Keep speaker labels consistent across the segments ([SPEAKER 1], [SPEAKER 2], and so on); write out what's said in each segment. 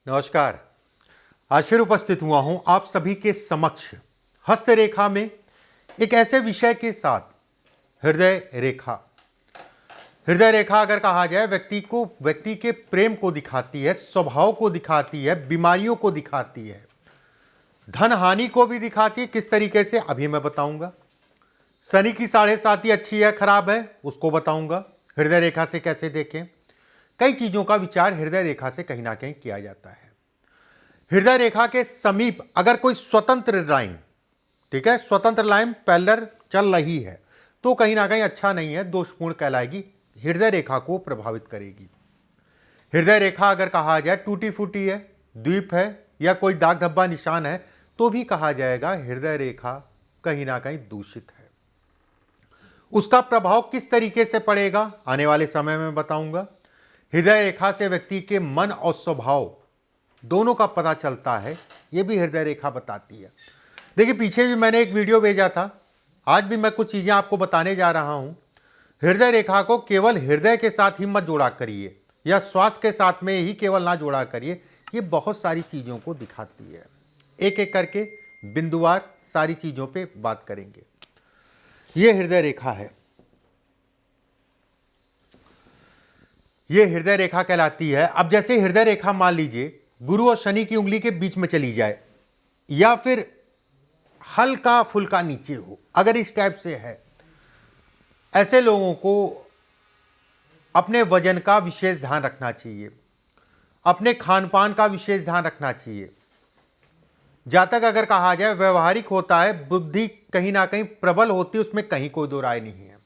[SPEAKER 1] नमस्कार। आज फिर उपस्थित हुआ हूं आप सभी के समक्ष हस्तरेखा में एक ऐसे विषय के साथ, हृदय रेखा। हृदय रेखा अगर कहा जाए व्यक्ति के प्रेम को दिखाती है, स्वभाव को दिखाती है, बीमारियों को दिखाती है, धन हानि को भी दिखाती है। किस तरीके से अभी मैं बताऊंगा। शनि की 7.5 अच्छी है खराब है उसको बताऊंगा। हृदय रेखा से कैसे देखें, कई चीजों का विचार हृदय रेखा से कहीं ना कहीं किया जाता है। हृदय रेखा के समीप अगर कोई स्वतंत्र लाइन, ठीक है, स्वतंत्र लाइन पैरेलल चल रही है तो कहीं ना कहीं अच्छा नहीं है, दोषपूर्ण कहलाएगी, हृदय रेखा को प्रभावित करेगी। हृदय रेखा अगर कहा जाए टूटी फूटी है, द्वीप है या कोई दाग धब्बा निशान है तो भी कहा जाएगा हृदय रेखा कहीं ना कहीं दूषित है। उसका प्रभाव किस तरीके से पड़ेगा आने वाले समय में बताऊंगा। हृदय रेखा से व्यक्ति के मन और स्वभाव दोनों का पता चलता है, यह भी हृदय रेखा बताती है। देखिए, पीछे भी मैंने एक वीडियो भेजा था, आज भी मैं कुछ चीजें आपको बताने जा रहा हूं। हृदय रेखा को केवल हृदय के साथ ही मत जोड़ा करिए या श्वास के साथ में ही केवल ना जोड़ा करिए, ये बहुत सारी चीजों को दिखाती है। एक एक करके बिंदुवार सारी चीजों पे बात करेंगे। ये हृदय रेखा है, ये हृदय रेखा कहलाती है। अब जैसे हृदय रेखा मान लीजिए गुरु और शनि की उंगली के बीच में चली जाए या फिर हल्का फुल्का नीचे हो, अगर इस टाइप से है, ऐसे लोगों को अपने वजन का विशेष ध्यान रखना चाहिए, अपने खान पान का विशेष ध्यान रखना चाहिए। जातक अगर कहा जाए व्यवहारिक होता है, बुद्धि कहीं ना कहीं प्रबल होती है, उसमें कहीं कोई दो राय नहीं है।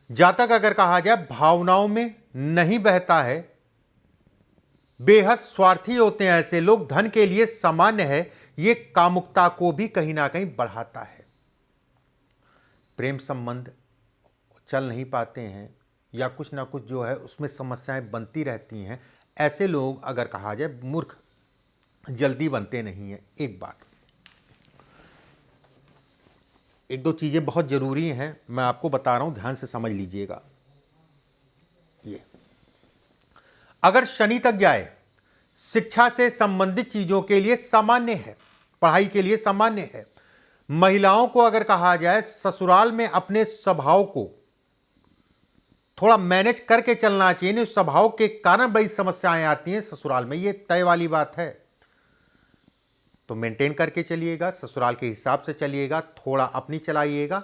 [SPEAKER 1] जातक अगर कहा जाए भावनाओं में नहीं बहता है, बेहद स्वार्थी होते हैं ऐसे लोग, धन के लिए सामान्य है, ये कामुकता को भी कहीं ना कहीं बढ़ाता है। प्रेम संबंध चल नहीं पाते हैं या कुछ ना कुछ जो है उसमें समस्याएं बनती रहती हैं, ऐसे लोग अगर कहा जाए मूर्ख जल्दी बनते नहीं हैं। एक बात, एक दो चीजें बहुत जरूरी हैं, मैं आपको बता रहा हूं, ध्यान से समझ लीजिएगा। ये अगर शनि तक जाए, शिक्षा से संबंधित चीजों के लिए सामान्य है, पढ़ाई के लिए सामान्य है। महिलाओं को अगर कहा जाए ससुराल में अपने स्वभाव को थोड़ा मैनेज करके चलना चाहिए, नहीं स्वभाव के कारण बड़ी समस्याएं आती हैं ससुराल में, ये तय वाली बात है। तो मेंटेन करके चलिएगा, ससुराल के हिसाब से चलिएगा, थोड़ा अपनी चलाइएगा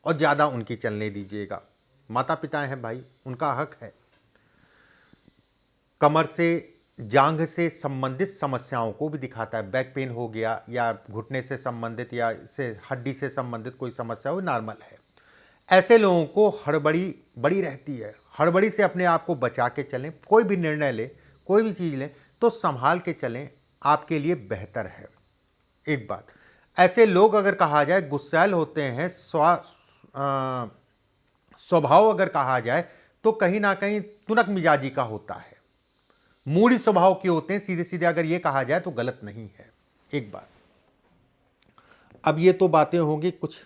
[SPEAKER 1] और ज्यादा उनकी चलने दीजिएगा। माता पिता हैं भाई, उनका हक है। कमर से जांघ से संबंधित समस्याओं को भी दिखाता है, बैक पेन हो गया या घुटने से संबंधित या से हड्डी से संबंधित कोई समस्या हो, नॉर्मल है। ऐसे लोगों को हड़बड़ी बड़ी रहती है, हड़बड़ी से अपने आप को बचा के चलें। कोई भी निर्णय ले, कोई भी चीज़ लें तो संभाल के चलें, आपके लिए बेहतर है। एक बात, ऐसे लोग अगर कहा जाए गुस्सैल होते हैं, स्वभाव अगर कहा जाए तो कहीं ना कहीं तुनक मिजाजी का होता है, मूडी स्वभाव के होते हैं, सीधे सीधे अगर ये कहा जाए तो गलत नहीं है। एक बात, अब ये तो बातें होंगी कुछ।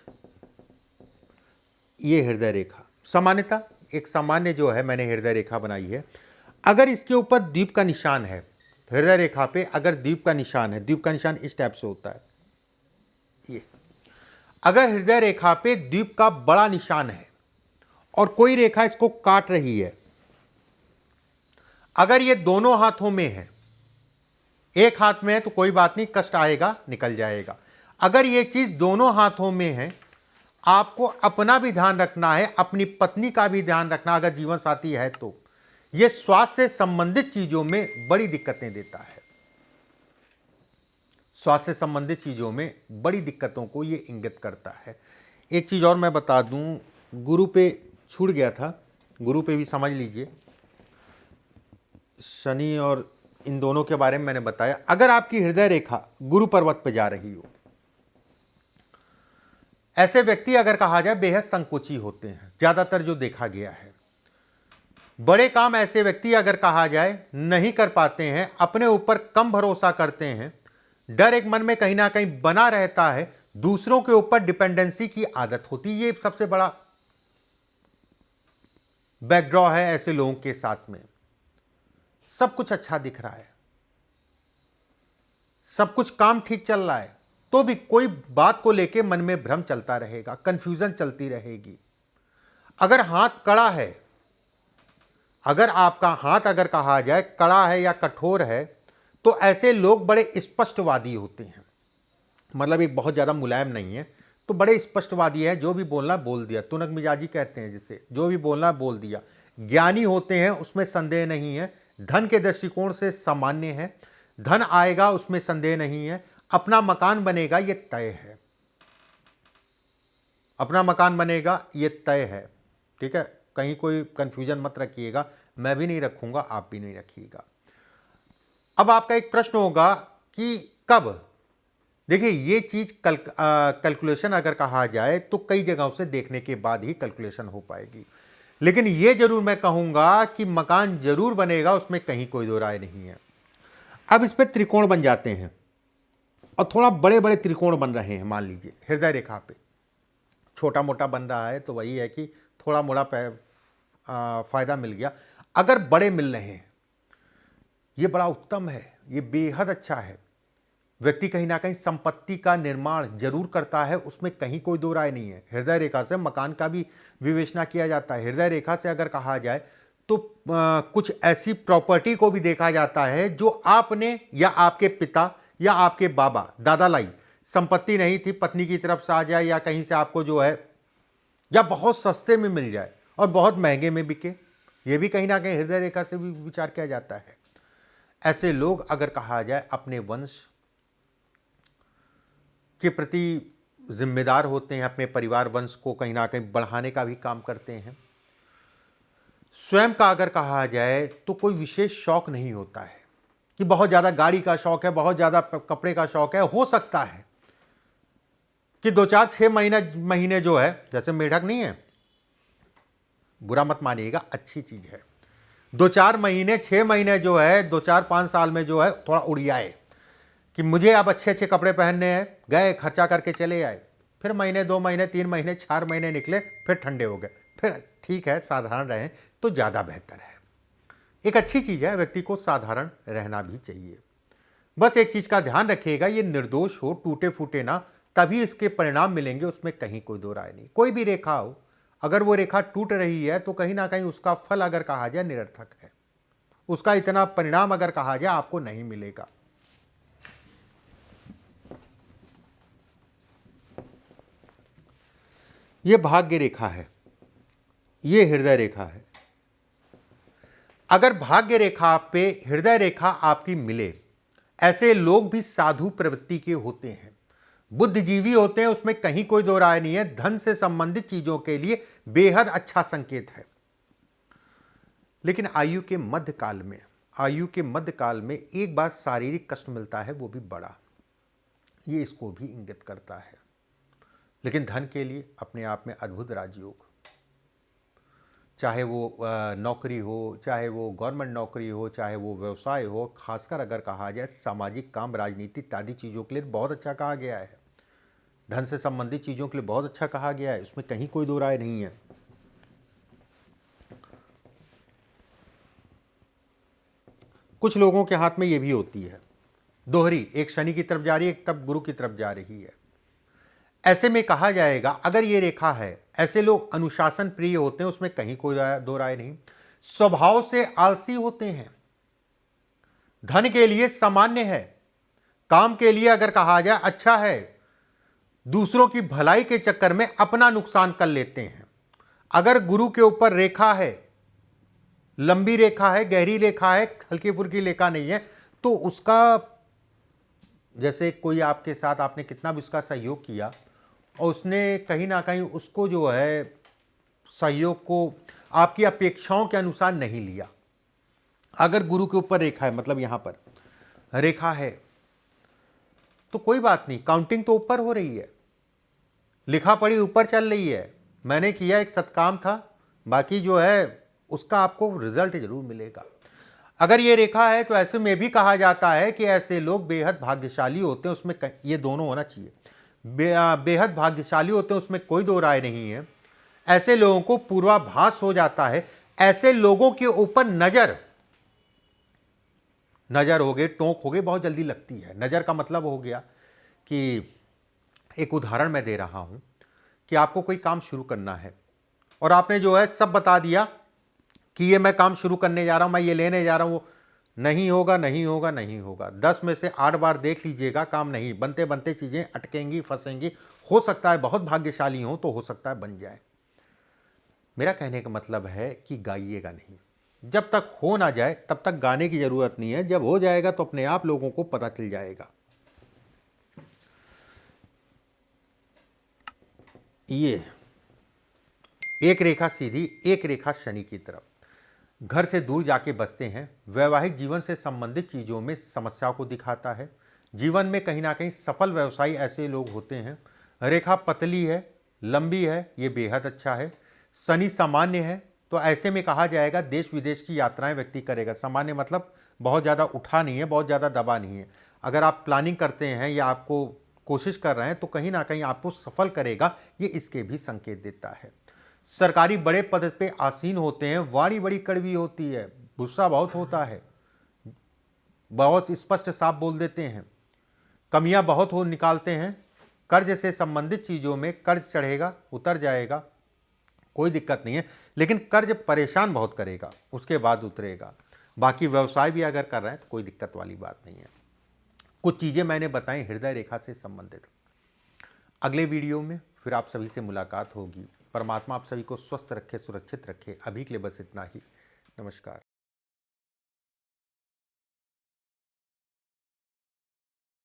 [SPEAKER 1] ये हृदय रेखा सामान्यता एक सामान्य जो है मैंने हृदय रेखा बनाई है। अगर इसके ऊपर द्वीप का निशान है, हृदय रेखा पे अगर द्वीप का निशान है, द्वीप का निशान इस टाइप से होता है, ये अगर हृदय रेखा पे द्वीप का बड़ा निशान है और कोई रेखा इसको काट रही है, अगर ये दोनों हाथों में है, एक हाथ में है तो कोई बात नहीं, कष्ट आएगा निकल जाएगा। अगर ये चीज दोनों हाथों में है, आपको अपना भी ध्यान रखना है, अपनी पत्नी का भी ध्यान रखना, अगर जीवन साथी है तो। यह स्वास्थ्य से संबंधित चीजों में बड़ी दिक्कतें देता है, स्वास्थ्य से संबंधित चीजों में बड़ी दिक्कतों को यह इंगित करता है। एक चीज और मैं बता दूं, गुरु पे छूट गया था, गुरु पे भी समझ लीजिए। शनि और इन दोनों के बारे में मैंने बताया। अगर आपकी हृदय रेखा गुरु पर्वत पर जा रही हो, ऐसे व्यक्ति अगर कहा जाए बेहद संकोची होते हैं, ज्यादातर जो देखा गया है। बड़े काम ऐसे व्यक्ति अगर कहा जाए नहीं कर पाते हैं, अपने ऊपर कम भरोसा करते हैं, डर एक मन में कहीं ना कहीं बना रहता है, दूसरों के ऊपर डिपेंडेंसी की आदत होती है। ये सबसे बड़ा बैकड्रॉ है ऐसे लोगों के साथ में। सब कुछ अच्छा दिख रहा है, सब कुछ काम ठीक चल रहा है, तो भी कोई बात को लेके मन में भ्रम चलता रहेगा, कंफ्यूजन चलती रहेगी। अगर हाथ कड़ा है, अगर आपका हाथ अगर कहा जाए कड़ा है या कठोर है, तो ऐसे लोग बड़े स्पष्टवादी होते हैं। मतलब एक बहुत ज़्यादा मुलायम नहीं है, तो बड़े स्पष्टवादी है, जो भी बोलना बोल दिया, तुनक मिजाजी कहते हैं जिसे, जो भी बोलना बोल दिया। ज्ञानी होते हैं, उसमें संदेह नहीं है। धन के दृष्टिकोण से सामान्य है, धन आएगा उसमें संदेह नहीं है। अपना मकान बनेगा ये तय है, अपना मकान बनेगा ये तय है। ठीक है, कहीं कोई कंफ्यूजन मत रखिएगा, मैं भी नहीं रखूंगा, आप भी नहीं रखिएगा। अब आपका एक प्रश्न होगा कि कब, देखिए ये चीज कैलकुलेशन अगर कहा जाए तो कई जगहों से देखने के बाद ही कैलकुलेशन हो पाएगी, लेकिन ये जरूर मैं कहूंगा कि मकान जरूर बनेगा, उसमें कहीं कोई दो राय नहीं है। अब इस पे त्रिकोण बन जाते हैं और थोड़ा बड़े बड़े त्रिकोण बन रहे हैं। मान लीजिए हृदय रेखा पे छोटा मोटा बन रहा है, तो वही है कि थोड़ा मोड़ा फायदा मिल गया। अगर बड़े मिल रहे हैं, ये बड़ा उत्तम है, ये बेहद अच्छा है। व्यक्ति कहीं ना कहीं संपत्ति का निर्माण जरूर करता है, उसमें कहीं कोई दो राय नहीं है। हृदय रेखा से मकान का भी विवेचना किया जाता है। हृदय रेखा से अगर कहा जाए तो कुछ ऐसी प्रॉपर्टी को भी देखा जाता है जो आपने या आपके पिता या आपके बाबा दादा लाई संपत्ति नहीं थी, पत्नी की तरफ से आ जाए या कहीं से आपको जो है, या बहुत सस्ते में मिल जाए और बहुत महंगे में बिके, ये भी कहीं ना कहीं हृदय रेखा से भी विचार किया जाता है। ऐसे लोग अगर कहा जाए अपने वंश के प्रति जिम्मेदार होते हैं, अपने परिवार वंश को कहीं ना कहीं बढ़ाने का भी काम करते हैं। स्वयं का अगर कहा जाए तो कोई विशेष शौक नहीं होता है कि बहुत ज़्यादा गाड़ी का शौक है, बहुत ज़्यादा कपड़े का शौक है। हो सकता है कि 2-4-6 महीने जो है, जैसे मेढक नहीं है, बुरा मत मानिएगा, अच्छी चीज़ है। 2-4 महीने 6 महीने जो है, 2-4-5 साल में जो है थोड़ा उड़ियाए कि मुझे अब अच्छे अच्छे कपड़े पहनने हैं, गए खर्चा करके चले आए। फिर महीने 2 महीने 3 महीने 4 महीने निकले, फिर ठंडे हो गए, फिर ठीक है साधारण रहें तो ज़्यादा बेहतर है। एक अच्छी चीज़ है, व्यक्ति को साधारण रहना भी चाहिए। बस एक चीज़ का ध्यान रखिएगा, ये निर्दोष हो, टूटे फूटे ना, तभी इसके परिणाम मिलेंगे, उसमें कहीं कोई दो राय नहीं। कोई भी रेखा हो, अगर वो रेखा टूट रही है तो कहीं ना कहीं उसका फल अगर कहा जाए निरर्थक है, उसका इतना परिणाम अगर कहा जाए आपको नहीं मिलेगा। ये भाग्य रेखा है, ये हृदय रेखा है। अगर भाग्य रेखा पे हृदय रेखा आपकी मिले, ऐसे लोग भी साधु प्रवृत्ति के होते हैं, बुद्धिजीवी होते हैं, उसमें कहीं कोई दो राय नहीं है। धन से संबंधित चीजों के लिए बेहद अच्छा संकेत है। लेकिन आयु के मध्यकाल में एक बार शारीरिक कष्ट मिलता है, वो भी बड़ा, ये इसको भी इंगित करता है। लेकिन धन के लिए अपने आप में अद्भुत राजयोग, चाहे वो नौकरी हो, चाहे वो गवर्नमेंट नौकरी हो, चाहे वो व्यवसाय हो, खासकर अगर कहा जाए सामाजिक काम, राजनीति इत्यादि चीज़ों के लिए बहुत अच्छा कहा गया है। धन से संबंधित चीज़ों के लिए बहुत अच्छा कहा गया है, उसमें कहीं कोई दो राय नहीं है। कुछ लोगों के हाथ में ये भी होती है दोहरी, एक शनि की तरफ जा रही है, एक तब गुरु की तरफ जा रही है। ऐसे में कहा जाएगा अगर ये रेखा है, ऐसे लोग अनुशासन प्रिय होते हैं, उसमें कहीं कोई दो राय नहीं। स्वभाव से आलसी होते हैं, धन के लिए सामान्य है, काम के लिए अगर कहा जाए अच्छा है, दूसरों की भलाई के चक्कर में अपना नुकसान कर लेते हैं। अगर गुरु के ऊपर रेखा है, लंबी रेखा है, गहरी रेखा है, हल्की फुल्की रेखा नहीं है, तो उसका जैसे कोई आपके साथ आपने कितना भी उसका सहयोग किया और उसने कहीं ना कहीं उसको जो है सहयोग को आपकी अपेक्षाओं के अनुसार नहीं लिया। अगर गुरु के ऊपर रेखा है, मतलब यहां पर रेखा है, तो कोई बात नहीं, काउंटिंग तो ऊपर हो रही है, लिखा पढ़ी ऊपर चल रही है। मैंने किया एक सत्काम था, बाकी जो है उसका आपको रिजल्ट जरूर मिलेगा। अगर ये रेखा है तो ऐसे में भी कहा जाता है कि ऐसे लोग बेहद भाग्यशाली होते हैं, उसमें ये दोनों होना चाहिए, बेहद भाग्यशाली होते हैं, उसमें कोई दो राय नहीं है। ऐसे लोगों को पूर्वाभास हो जाता है, ऐसे लोगों के ऊपर नज़र हो गए, टोंक हो गए, बहुत जल्दी लगती है। नज़र का मतलब हो गया कि एक उदाहरण मैं दे रहा हूँ कि आपको कोई काम शुरू करना है और आपने जो है सब बता दिया कि ये मैं काम शुरू करने जा रहा हूँ, मैं ये लेने जा रहा हूँ, वो नहीं होगा, नहीं होगा, नहीं होगा। 10 में से 8 बार देख लीजिएगा, काम नहीं, बनते बनते चीज़ें अटकेंगी, फंसेंगी। हो सकता है बहुत भाग्यशाली हो तो हो सकता है बन जाए। मेरा कहने का मतलब है कि गाइएगा नहीं, जब तक हो ना जाए तब तक गाने की ज़रूरत नहीं है। जब हो जाएगा तो अपने आप लोगों को पता चल जाएगा। ये एक रेखा सीधी, एक रेखा शनि की तरफ, घर से दूर जाके बसते हैं। वैवाहिक जीवन से संबंधित चीज़ों में समस्या को दिखाता है। जीवन में कहीं ना कहीं सफल व्यवसायी ऐसे लोग होते हैं। रेखा पतली है, लंबी है, ये बेहद अच्छा है। शनि सामान्य है तो ऐसे में कहा जाएगा देश विदेश की यात्राएं व्यक्ति करेगा। सामान्य मतलब बहुत ज़्यादा उठा नहीं है, बहुत ज़्यादा दबा नहीं है। अगर आप प्लानिंग करते हैं या आपको कोशिश कर रहे हैं तो कहीं ना कहीं आपको सफल करेगा, ये इसके भी संकेत देता है। सरकारी बड़े पद पे आसीन होते हैं, वाणी बड़ी कड़वी होती है, गुस्सा बहुत होता है, बहुत स्पष्ट साफ बोल देते हैं, कमियां बहुत हो निकालते हैं। कर्ज से संबंधित चीज़ों में कर्ज चढ़ेगा, उतर जाएगा, कोई दिक्कत नहीं है, लेकिन कर्ज परेशान बहुत करेगा, उसके बाद उतरेगा। बाकी व्यवसाय भी अगर कर रहे हैं तो कोई दिक्कत वाली बात नहीं है। कुछ चीज़ें मैंने बताई हृदय रेखा से संबंधित। अगले वीडियो में फिर आप सभी से मुलाकात होगी। परमात्मा आप सभी को स्वस्थ रखे, सुरक्षित रखे। अभी के लिए बस इतना ही। नमस्कार।